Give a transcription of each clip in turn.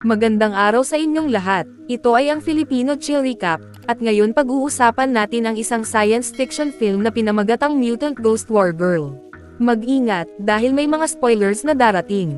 Magandang araw sa inyong lahat. Ito ay ang Filipino Chill Recap, at ngayon pag-uusapan natin ang isang science fiction film na pinamagatang Mutant Ghost War Girl. Mag-ingat, dahil may mga spoilers na darating.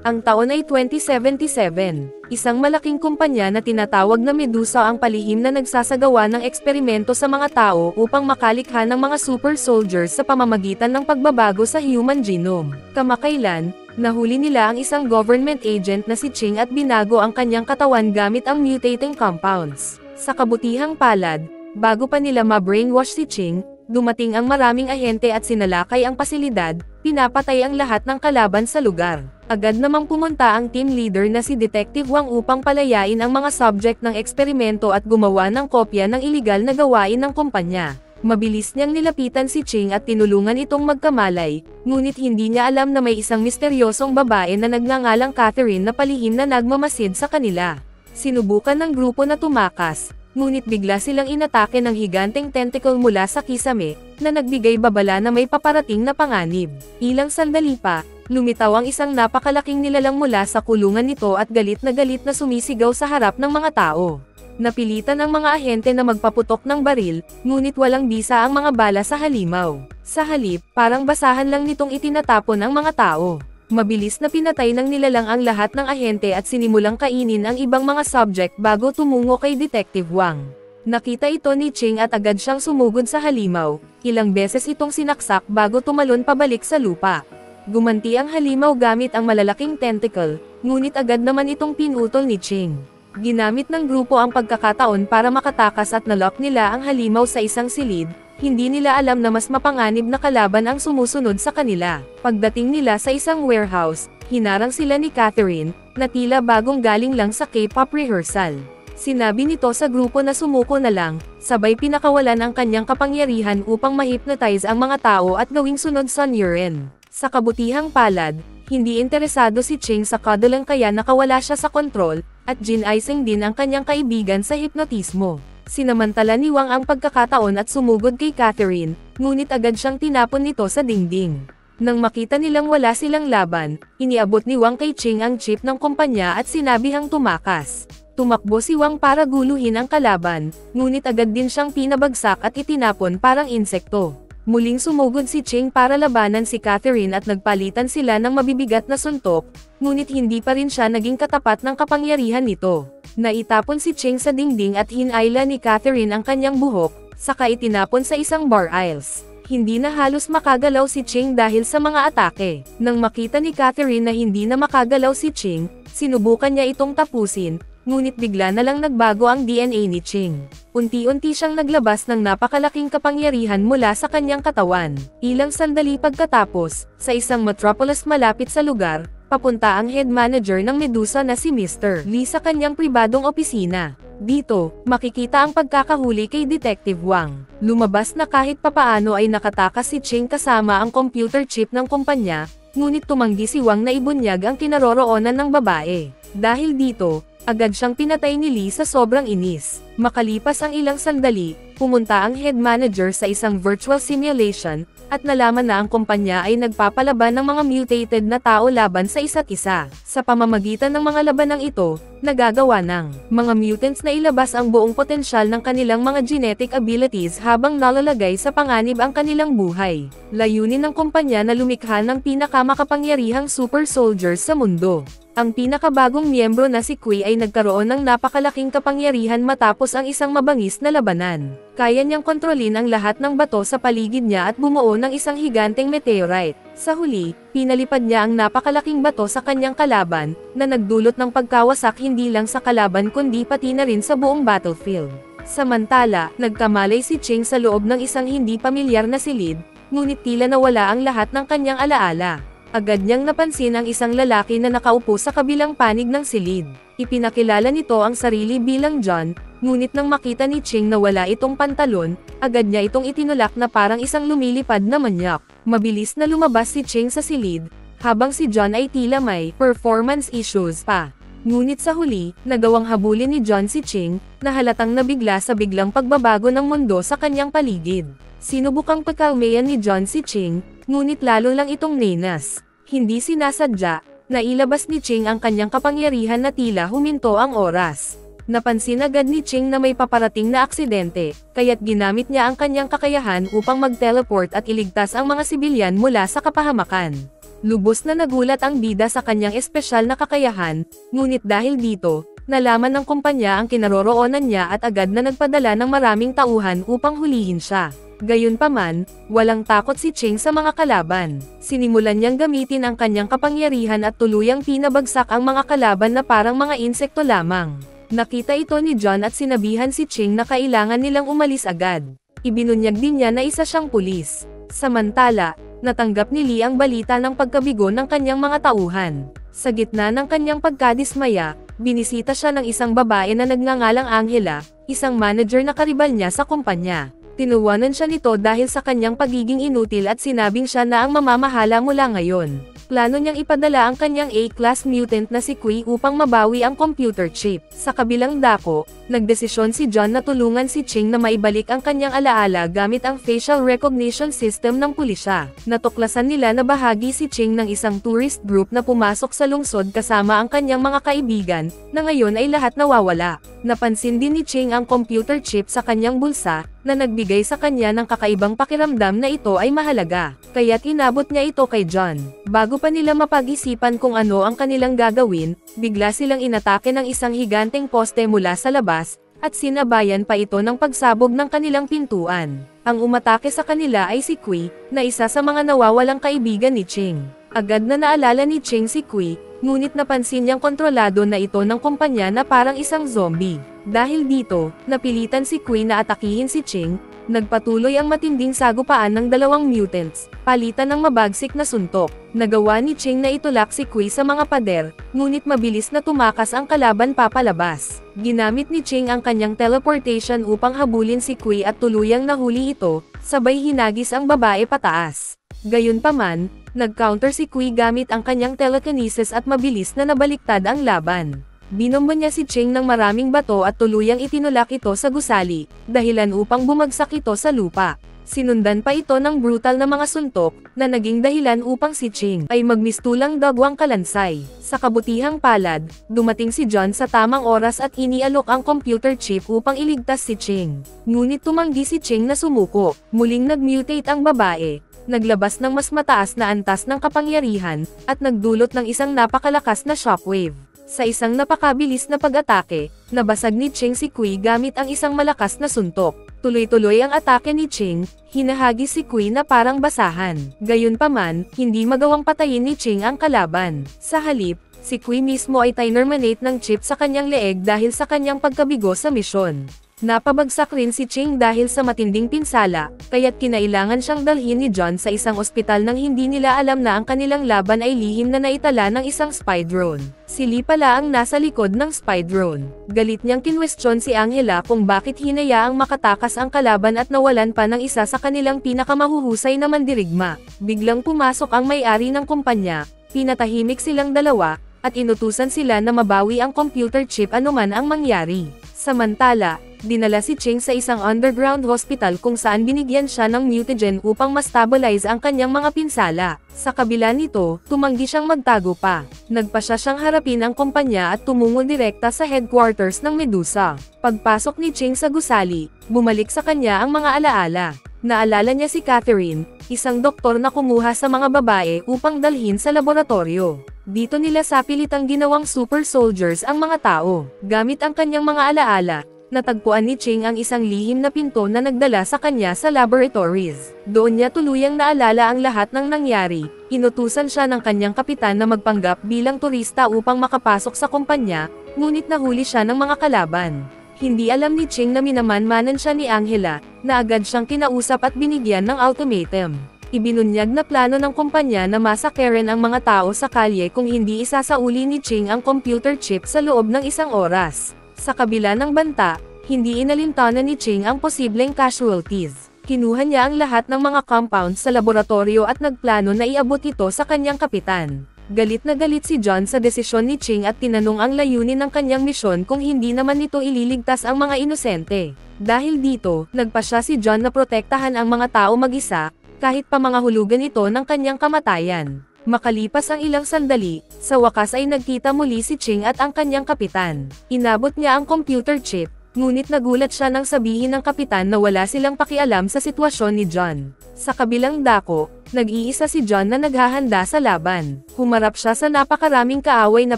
Ang taon ay 2077. Isang malaking kumpanya na tinatawag na Medusa ang palihim na nagsasagawa ng eksperimento sa mga tao upang makalikha ng mga super soldiers sa pamamagitan ng pagbabago sa human genome. Kamakailan, nahuli nila ang isang government agent na si Ching at binago ang kanyang katawan gamit ang mutating compounds. Sa kabutihang palad, bago pa nila ma-brainwash si Ching, dumating ang maraming ahente at sinalakay ang pasilidad, pinapatay ang lahat ng kalaban sa lugar. Agad namang pumunta ang team leader na si Detective Wang upang palayain ang mga subject ng eksperimento at gumawa ng kopya ng iligal na gawain ng kumpanya. Mabilis niyang nilapitan si Ching at tinulungan itong magkamalay, ngunit hindi niya alam na may isang misteryosong babae na nagngangalang Catherine na palihim na nagmamasid sa kanila. Sinubukan ng grupo na tumakas, ngunit bigla silang inatake ng higanteng tentacle mula sa kisame, na nagbigay babala na may paparating na panganib. Ilang sandali pa, lumitaw ang isang napakalaking nilalang mula sa kulungan nito at galit na sumisigaw sa harap ng mga tao. Napilitan ang mga ahente na magpaputok ng baril, ngunit walang bisa ang mga bala sa halimaw. Sa halip, parang basahan lang nitong itinatapon ang mga tao. Mabilis na pinatay ng nilalang ang lahat ng ahente at sinimulang kainin ang ibang mga subject bago tumungo kay Detective Wang. Nakita ito ni Ching at agad siyang sumugod sa halimaw, ilang beses itong sinaksak bago tumalon pabalik sa lupa. Gumanti ang halimaw gamit ang malalaking tentacle, ngunit agad naman itong pinutol ni Ching. Ginamit ng grupo ang pagkakataon para makatakas at nalock nila ang halimaw sa isang silid. Hindi nila alam na mas mapanganib na kalaban ang sumusunod sa kanila. Pagdating nila sa isang warehouse, hinarang sila ni Catherine, na tila bagong galing lang sa K-pop rehearsal. Sinabi nito sa grupo na sumuko na lang, sabay pinakawalan ang kanyang kapangyarihan upang ma-hypnotize ang mga tao at gawing sunod Sun Yuren. Sa kabutihang palad, hindi interesado si Ching sa cuddling kaya nakawala siya sa kontrol, at gin-icing din ang kanyang kaibigan sa hipnotismo. Sinamantala ni Wang ang pagkakataon at sumugod kay Catherine, ngunit agad siyang tinapon nito sa dingding. Nang makita nilang wala silang laban, iniabot ni Wang kay Ching ang chip ng kumpanya at sinabihang tumakas. Tumakbo si Wang para guluhin ang kalaban, ngunit agad din siyang pinabagsak at itinapon parang insekto. Muling sumugod si Ching para labanan si Catherine at nagpalitan sila ng mabibigat na suntok, ngunit hindi pa rin siya naging katapat ng kapangyarihan nito. Naitapon si Ching sa dingding at hinayla ni Catherine ang kanyang buhok, saka itinapon sa isang bar aisles. Hindi na halos makagalaw si Ching dahil sa mga atake. Nang makita ni Catherine na hindi na makagalaw si Ching, sinubukan niya itong tapusin, ngunit bigla na lang nagbago ang DNA ni Ching. Unti-unti siyang naglabas ng napakalaking kapangyarihan mula sa kanyang katawan. Ilang sandali pagkatapos, sa isang metropolis malapit sa lugar, papunta ang head manager ng Medusa na si Mr. Lee sa kanyang pribadong opisina. Dito, makikita ang pagkakahuli kay Detective Wang. Lumabas na kahit papaano ay nakatakas si Ching kasama ang computer chip ng kumpanya, ngunit tumanggi si Wang na ibunyag ang kinaroroonan ng babae. Dahil dito, agad siyang pinatay ni Lee sa sobrang inis. Makalipas ang ilang sandali, pumunta ang head manager sa isang virtual simulation, at nalaman na ang kumpanya ay nagpapalaban ng mga mutated na tao laban sa isa't isa. Sa pamamagitan ng mga labanang ito, nagagawa ng mga mutants na ilabas ang buong potensyal ng kanilang mga genetic abilities habang nalalagay sa panganib ang kanilang buhay. Layunin ng kumpanya na lumikha ng pinakamakapangyarihang super soldiers sa mundo. Ang pinakabagong miyembro na si Kui ay nagkaroon ng napakalaking kapangyarihan matapos ang isang mabangis na labanan. Kaya niyang kontrolin ang lahat ng bato sa paligid niya at bumuo ng isang higanteng meteorite. Sa huli, pinalipad niya ang napakalaking bato sa kanyang kalaban, na nagdulot ng pagkawasak hindi lang sa kalaban kundi pati na rin sa buong battlefield. Samantala, nagkamalay si Ching sa loob ng isang hindi pamilyar na silid, ngunit tila nawala ang lahat ng kanyang alaala. Agad niyang napansin ang isang lalaki na nakaupo sa kabilang panig ng silid. Ipinakilala nito ang sarili bilang John, ngunit nang makita ni Ching na wala itong pantalon, agad niya itong itinulak na parang isang lumilipad na manyak. Mabilis na lumabas si Ching sa silid, habang si John ay tila may performance issues pa. Ngunit sa huli, nagawang habulin ni John si Ching, na halatang nabigla sa biglang pagbabago ng mundo sa kanyang paligid. Sinubukang pagkalmayan ni John si Ching, ngunit lalo lang itong nenas. Hindi sinasadya, Nailabas ni Ching ang kanyang kapangyarihan na tila huminto ang oras. Napansin agad ni Ching na may paparating na aksidente, kaya't ginamit niya ang kanyang kakayahan upang mag-teleport at iligtas ang mga sibilyan mula sa kapahamakan. Lubos na nagulat ang bida sa kanyang espesyal na kakayahan, ngunit dahil dito, nalaman ng kumpanya ang kinaroroonan niya at agad na nagpadala ng maraming tauhan upang hulihin siya. Gayunpaman, walang takot si Ching sa mga kalaban. Sinimulan niyang gamitin ang kanyang kapangyarihan at tuluyang pinabagsak ang mga kalaban na parang mga insekto lamang. Nakita ito ni John at sinabihan si Ching na kailangan nilang umalis agad. Ibinunyag din niya na isa siyang pulis. Samantala, natanggap ni Lee ang balita ng pagkabigo ng kanyang mga tauhan. Sa gitna ng kanyang pagkadismaya, binisita siya ng isang babae na nagngangalang Angela, isang manager na karibal niya sa kumpanya. Tinuwanan siya nito dahil sa kanyang pagiging inutil at sinabing siya na ang mamamahala mula ngayon. Plano niyang ipadala ang kanyang A-class mutant na si Kui upang mabawi ang computer chip. Sa kabilang dako, nagdesisyon si John na tulungan si Ching na maibalik ang kanyang alaala gamit ang facial recognition system ng pulisya. Natuklasan nila na bahagi si Ching ng isang tourist group na pumasok sa lungsod kasama ang kanyang mga kaibigan, na ngayon ay lahat nawawala. Napansin din ni Ching ang computer chip sa kanyang bulsa, na nagbigay sa kanya ng kakaibang pakiramdam na ito ay mahalaga. Kaya't inabot niya ito kay John. Bago pa nila mapag-isipan kung ano ang kanilang gagawin, bigla silang inatake ng isang higanteng poste mula sa labas, at sinabayan pa ito ng pagsabog ng kanilang pintuan. Ang umatake sa kanila ay si Kui, na isa sa mga nawawalang kaibigan ni Ching. Agad na naalala ni Ching si Kui, ngunit napansin niyang kontrolado na ito ng kumpanya na parang isang zombie. Dahil dito, napilitan si Kui na atakihin si Ching. Nagpatuloy ang matinding sagupaan ng dalawang mutants, palitan ng mabagsik na suntok. Nagawa ni Ching na itulak si Kui sa mga pader, ngunit mabilis na tumakas ang kalaban papalabas. Ginamit ni Ching ang kanyang teleportation upang habulin si Kui at tuluyang nahuli ito, sabay hinagis ang babae pataas. Gayunpaman, nag-counter si Kui gamit ang kanyang telekinesis at mabilis na nabaliktad ang laban. Binomba niya si Ching ng maraming bato at tuluyang itinulak ito sa gusali, dahilan upang bumagsak ito sa lupa. Sinundan pa ito ng brutal na mga suntok, na naging dahilan upang si Ching ay magmistulang dagwang kalansay. Sa kabutihang palad, dumating si John sa tamang oras at inialok ang computer chip upang iligtas si Ching. Ngunit tumanggi si Ching na sumuko. Muling nag-mutate ang babae, naglabas ng mas mataas na antas ng kapangyarihan, at nagdulot ng isang napakalakas na shockwave. Sa isang napakabilis na pag-atake, nabasag ni Ching si Kui gamit ang isang malakas na suntok. Tuloy-tuloy ang atake ni Ching, hinahagis si Kui na parang basahan. Gayunpaman, hindi magawang patayin ni Ching ang kalaban. Sa halip, si Kui mismo ay tinerminate ng chip sa kanyang leeg dahil sa kanyang pagkabigo sa misyon. Napabagsak rin si Ching dahil sa matinding pinsala, kaya't kinailangan siyang dalhin ni John sa isang ospital nang hindi nila alam na ang kanilang laban ay lihim na naitala ng isang spy drone. Si Lee pala ang nasa likod ng spy drone. Galit niyang kinwestiyon si Angela kung bakit hinayaang makatakas ang kalaban at nawalan pa ng isa sa kanilang pinakamahuhusay na mandirigma. Biglang pumasok ang may-ari ng kumpanya, pinatahimik silang dalawa, at inutusan sila na mabawi ang computer chip anuman ang mangyari. Samantala, dinala si Ching sa isang underground hospital kung saan binigyan siya ng mutagen upang ma-stabilize ang kanyang mga pinsala. Sa kabila nito, tumanggi siyang magtago pa. Nagpasya siyang harapin ang kumpanya at tumungo direkta sa headquarters ng Medusa. Pagpasok ni Ching sa gusali, bumalik sa kanya ang mga alaala. Naalala niya si Catherine, isang doktor na kumuha sa mga babae upang dalhin sa laboratorio. Dito nila sa pilitang ginawang super soldiers ang mga tao. Gamit ang kanyang mga alaala, natagpuan ni Ching ang isang lihim na pinto na nagdala sa kanya sa laboratories. Doon niya tuluyang naalala ang lahat ng nangyari. Inutusan siya ng kanyang kapitan na magpanggap bilang turista upang makapasok sa kumpanya, ngunit nahuli siya ng mga kalaban. Hindi alam ni Ching na minamanmanan siya ni Angela, na agad siyang kinausap at binigyan ng ultimatum. Ibinunyag na plano ng kumpanya na masakeren ang mga tao sa kalye kung hindi isasauli ni Ching ang computer chip sa loob ng isang oras. Sa kabila ng banta, hindi inalintanan ni Ching ang posibleng casualties. Kinuha niya ang lahat ng mga compounds sa laboratorio at nagplano na iabot ito sa kanyang kapitan. Galit na galit si John sa desisyon ni Ching at tinanong ang layunin ng kanyang misyon kung hindi naman nito ililigtas ang mga inosente. Dahil dito, nagpasya si John na protektahan ang mga tao mag-isa, kahit pa mangahulugan ito ng kanyang kamatayan. Makalipas ang ilang sandali, sa wakas ay nagkita muli si Ching at ang kanyang kapitan. Inabot niya ang computer chip, ngunit nagulat siya nang sabihin ng kapitan na wala silang pakialam sa sitwasyon ni John. Sa kabilang dako, nag-iisa si John na naghahanda sa laban. Humarap siya sa napakaraming kaaway na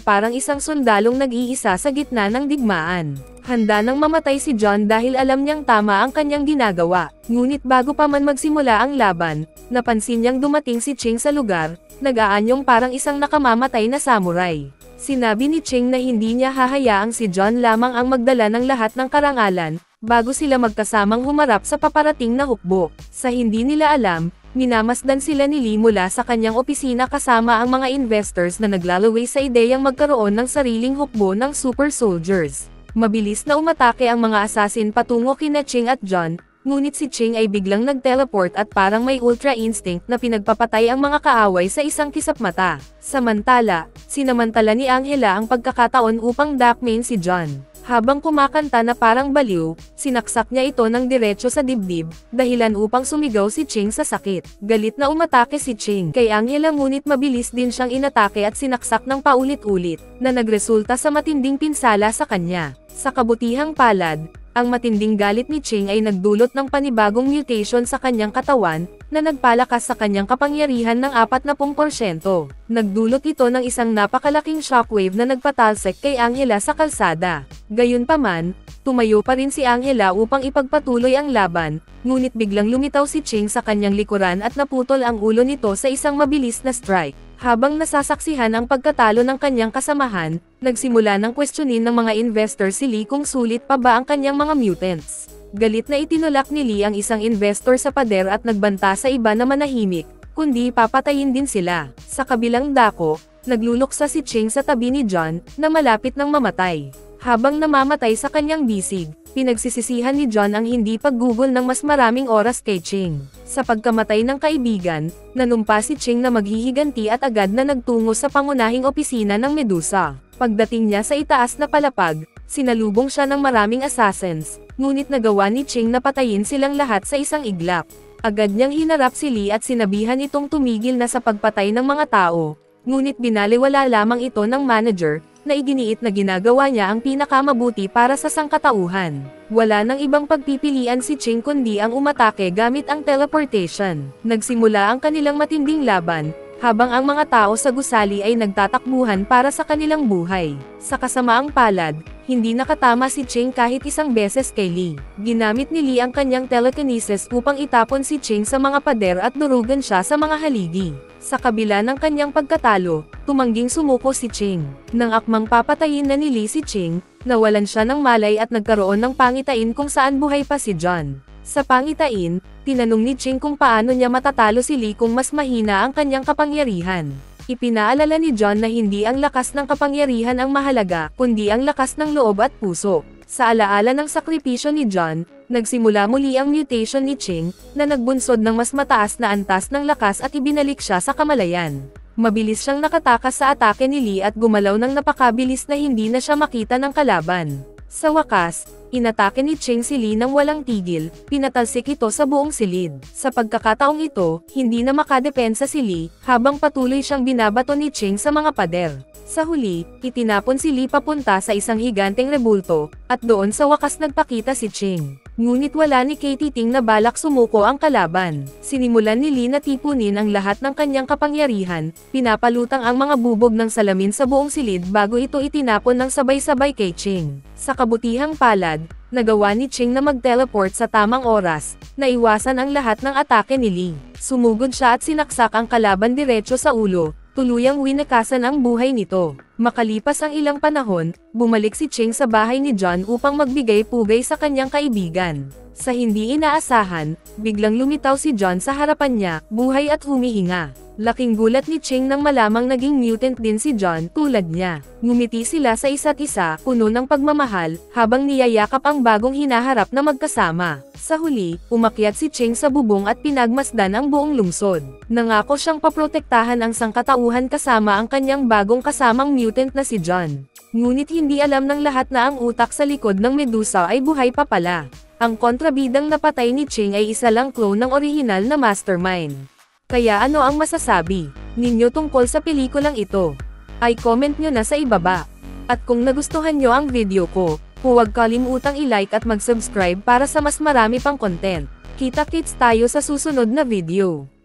parang isang sundalong nag-iisa sa gitna ng digmaan. Handa nang mamatay si John dahil alam niyang tama ang kanyang ginagawa. Ngunit bago pa man magsimula ang laban, napansin niyang dumating si Ching sa lugar, nag-aanyong parang isang nakamamatay na samurai. Sinabi ni Ching na hindi niya hahayaang si John lamang ang magdala ng lahat ng karangalan, bago sila magkasamang humarap sa paparating na hukbo. Sa hindi nila alam, minamasdan sila ni Lee mula sa kanyang opisina kasama ang mga investors na naglalaway sa ideyang magkaroon ng sariling hukbo ng super soldiers. Mabilis na umatake ang mga assassin patungo kina Ching at John, ngunit si Ching ay biglang nag-teleport at parang may ultra instinct na pinagpapatay ang mga kaaway sa isang kisap mata. Samantala, sinamantala ni Angela ang pagkakataon upang dakmain si John. Habang kumakanta na parang baliw, sinaksak niya ito ng diretso sa dibdib, dahilan upang sumigaw si Ching sa sakit. Galit na umatake si Ching kay Angela ngunit mabilis din siyang inatake at sinaksak ng paulit-ulit, na nagresulta sa matinding pinsala sa kanya. Sa kabutihang palad, ang matinding galit ni Ching ay nagdulot ng panibagong mutation sa kanyang katawan, na nagpalakas sa kanyang kapangyarihan ng 40%. Nagdulot ito ng isang napakalaking shockwave na nagpatalsik kay Angela sa kalsada. Gayunpaman, tumayo pa rin si Angela upang ipagpatuloy ang laban, ngunit biglang lumitaw si Ching sa kanyang likuran at naputol ang ulo nito sa isang mabilis na strike. Habang nasasaksihan ang pagkatalo ng kanyang kasamahan, nagsimula ng questionin ng mga investor si Lee kung sulit pa ba ang kanyang mga mutants. Galit na itinulak ni Lee ang isang investor sa pader at nagbanta sa iba na manahimik, kundi papatayin din sila. Sa kabilang dako, nagluluksa si Ching sa tabi ni John, na malapit ng mamatay. Habang namamatay sa kanyang bisig, pinagsisisihan ni John ang hindi paggugol ng mas maraming oras kay Ching. Sa pagkamatay ng kaibigan, nanumpa si Ching na maghihiganti at agad na nagtungo sa pangunahing opisina ng Medusa. Pagdating niya sa itaas na palapag, sinalubong siya ng maraming assassins, ngunit nagawa ni Ching na patayin silang lahat sa isang iglap. Agad niyang hinarap si Lee at sinabihan itong tumigil na sa pagpatay ng mga tao, ngunit binaliwala lamang ito ng manager, na iginiit na ginagawa niya ang pinakamabuti para sa sangkatauhan. Wala nang ibang pagpipilian si Ching kundi ang umatake gamit ang teleportation. Nagsimula ang kanilang matinding laban, habang ang mga tao sa gusali ay nagtatakbuhan para sa kanilang buhay. Sa kasamaang palad, hindi nakatama si Ching kahit isang beses kay Lee. Ginamit ni Lee ang kanyang telekinesis upang itapon si Ching sa mga pader at durugan siya sa mga haligi. Sa kabila ng kanyang pagkatalo, tumangging sumuko si Ching. Nang akmang papatayin na ni Lee si Ching, nawalan siya ng malay at nagkaroon ng pangitain kung saan buhay pa si John. Sa pangitain, tinanong ni Ching kung paano niya matatalo si Lee kung mas mahina ang kanyang kapangyarihan. Ipinaalala ni John na hindi ang lakas ng kapangyarihan ang mahalaga, kundi ang lakas ng loob at puso. Sa alaala ng sakripisyo ni John, nagsimula muli ang mutation ni Ching, na nagbunsod ng mas mataas na antas ng lakas at ibinalik siya sa kamalayan. Mabilis siyang nakatakas sa atake ni Lee at gumalaw ng napakabilis na hindi na siya makita ng kalaban. Sa wakas, inatake ni Ching si Lee nang walang tigil, pinatalsik ito sa buong silid. Sa pagkakataong ito, hindi na makadepensa si Lee, habang patuloy siyang binabato ni Ching sa mga pader. Sa huli, itinapon si Lee papunta sa isang higanteng rebulto, at doon sa wakas nagpakita si Ching. Ngunit wala ni Katie Ting na balak sumuko ang kalaban. Sinimulan ni Lee na tipunin ang lahat ng kanyang kapangyarihan, pinapalutang ang mga bubog ng salamin sa buong silid bago ito itinapon ng sabay-sabay kay Ching. Sa kabutihang palad, nagawa ni Ching na mag-teleport sa tamang oras, na iwasan ang lahat ng atake ni Lee. Sumugod siya at sinaksak ang kalaban diretso sa ulo, tuluyang winakasan ang buhay nito. Makalipas ang ilang panahon, bumalik si Ching sa bahay ni John upang magbigay pugay sa kanyang kaibigan. Sa hindi inaasahan, biglang lumitaw si John sa harapan niya, buhay at humihinga. Laking gulat ni Ching nang malamang naging mutant din si John tulad niya. Ngumiti sila sa isa't isa, puno ng pagmamahal, habang niyayakap ang bagong hinaharap na magkasama. Sa huli, umakyat si Ching sa bubong at pinagmasdan ang buong lungsod. Nangako siyang paprotektahan ang sangkatauhan kasama ang kanyang bagong kasamang mutant na si John. Ngunit hindi alam ng lahat na ang utak sa likod ng Medusa ay buhay pa pala. Ang kontrabidang napatay ni Ching ay isa lang clone ng orihinal na mastermind. Kaya ano ang masasabi ninyo tungkol sa pelikulang ito? Ay comment nyo na sa ibaba. At kung nagustuhan nyo ang video ko, huwag kalimutang i-like at mag-subscribe para sa mas marami pang content. Kita-kits tayo sa susunod na video.